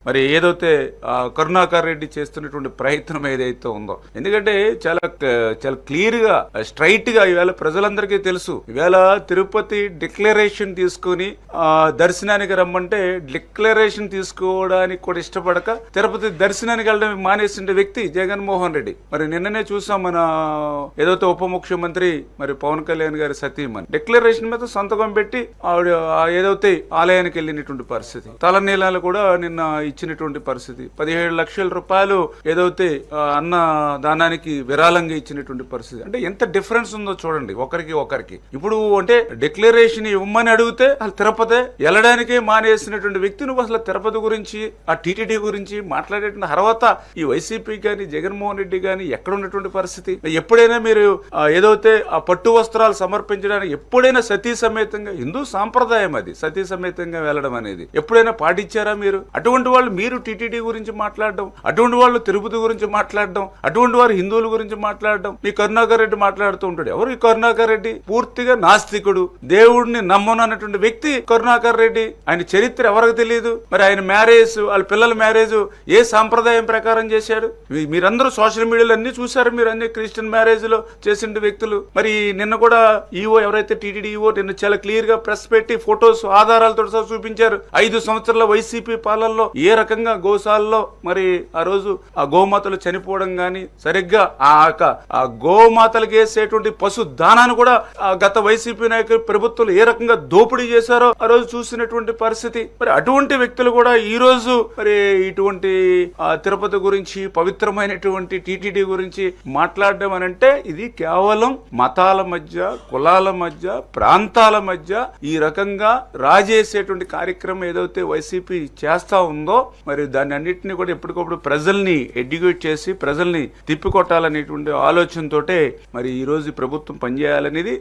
మరి ఏదైతే కరుణాకర్ రెడ్డి చేస్తున్నటువంటి ప్రయత్నం ఏదైతే ఉందో, ఎందుకంటే చాలా చాలా క్లియర్ గా స్ట్రైట్ గా ఇవాళ ప్రజలందరికీ తెలుసు. ఇవాళ తిరుపతి డిక్లరేషన్ తీసుకుని దర్శనానికి రమ్మంటే డిక్లరేషన్ తీసుకోవడానికి కూడా ఇష్టపడక తిరుపతి దర్శనానికి వెళ్ళడం మానేసిన వ్యక్తి జగన్మోహన్ రెడ్డి. మరి నిన్ననే చూసాం, మన ఏదైతే ఉప ముఖ్యమంత్రి మరి పవన్ కళ్యాణ్ గారి సతీమణి డిక్లరేషన్ మీద సంతకం పెట్టి ఆవిడ ఏదైతే ఆలయానికి వెళ్ళినటువంటి పరిస్థితి, తలనీలాలు కూడా నిన్న ఇచ్చినటువంటి పరిస్థితి, 17 లక్షల రూపాయలు ఏదైతే అన్న దానానికి విరాళంగా ఇచ్చినటువంటి పరిస్థితి. అంటే ఎంత డిఫరెన్స్ ఉందో చూడండి ఒకరికి. ఇప్పుడు అంటే డిక్లరేషన్ ఇవ్వమని అడిగితే అసలు తిరుపతి వెళ్ళడానికే మానేసినటువంటి వ్యక్తి నువ్వు అసలు తిరుపతి గురించి ఆ టీటీడీ గురించి మాట్లాడేటువంటి తర్వాత ఈ వైసీపీ గాని జగన్మోహన్ రెడ్డి గాని ఎక్కడ ఉన్నటువంటి పరిస్థితి? ఎప్పుడైనా మీరు ఏదైతే ఆ పట్టు వస్త్రాలు సమర్పించడానికి ఎప్పుడైనా సతీ సమేతంగా, హిందూ సాంప్రదాయం అది సతీ సమేతంగా వెళ్ళడం అనేది ఎప్పుడైనా పాటించారా మీరు? అటువంటి వాళ్ళు మీరు టీటీడీ గురించి మాట్లాడడం, అటువంటి వాళ్ళు తిరుపతి గురించి మాట్లాడడం, అటువంటి వారు హిందువుల గురించి మాట్లాడడం. మీ కరుణాకర్ రెడ్డి మాట్లాడుతూ ఉంటాడు. ఎవరు ఈ కరుణాకర్ రెడ్డి? పూర్తిగా నాస్తికుడు, దేవుడిని నమ్మను అన్నటువంటి వ్యక్తి కరుణాకర్ రెడ్డి. ఆయన చరిత్ర ఎవరికి తెలియదు. మరి ఆయన మ్యారేజ్, వాళ్ళ పిల్లల మ్యారేజ్ ఏ సాంప్రదాయం ప్రకారం చేశాడు? మీరందరూ సోషల్ మీడియాలో అన్ని చూశారు. మీరు అన్ని క్రిస్టియన్ మ్యారేజ్ లో చేసిన వ్యక్తులు. మరి నిన్న కూడా ఈవో ఎవరైతే టీటీడీ ఈవో నిన్న చాలా క్లియర్ గా ప్రెస్ పెట్టి ఫొటోస్ ఆధారాలతో సహా చూపించారు. 5 సంవత్సరాల వైసీపీ పాలనలో ఏ రకంగా గోశాలలో మరి ఆ రోజు ఆ గోమాతలు చనిపోవడం గాని, సరిగ్గా ఆ గోమాతలకు వేసేటువంటి పశు దానాన్ని కూడా గత వైసీపీ నాయకులు ప్రభుత్వాలు ఏ రకంగా దోపిడీ చేశారో ఆ రోజు చూసినటువంటి పరిస్థితి. మరి అటువంటి వ్యక్తులు కూడా ఈ రోజు మరి ఇటువంటి తిరుపతి గురించి, పవిత్రమైనటువంటి టీటీడీ గురించి మాట్లాడడం అని అంటే ఇది కేవలం మతాల మధ్య, కులాల మధ్య, ప్రాంతాల మధ్య ఈ రకంగా రాజేసేటువంటి కార్యక్రమం ఏదైతే వైసీపీ చేస్తా ఉందో, మరి దాన్ని అన్నింటినీ కూడా ఎప్పటికప్పుడు ప్రజల్ని ఎడ్యుకేట్ చేసి ప్రజల్ని తిప్పికొట్టాలనేటువంటి ఆలోచనతోటే మరి ఈ రోజు ప్రభుత్వం పనిచేయాలనేది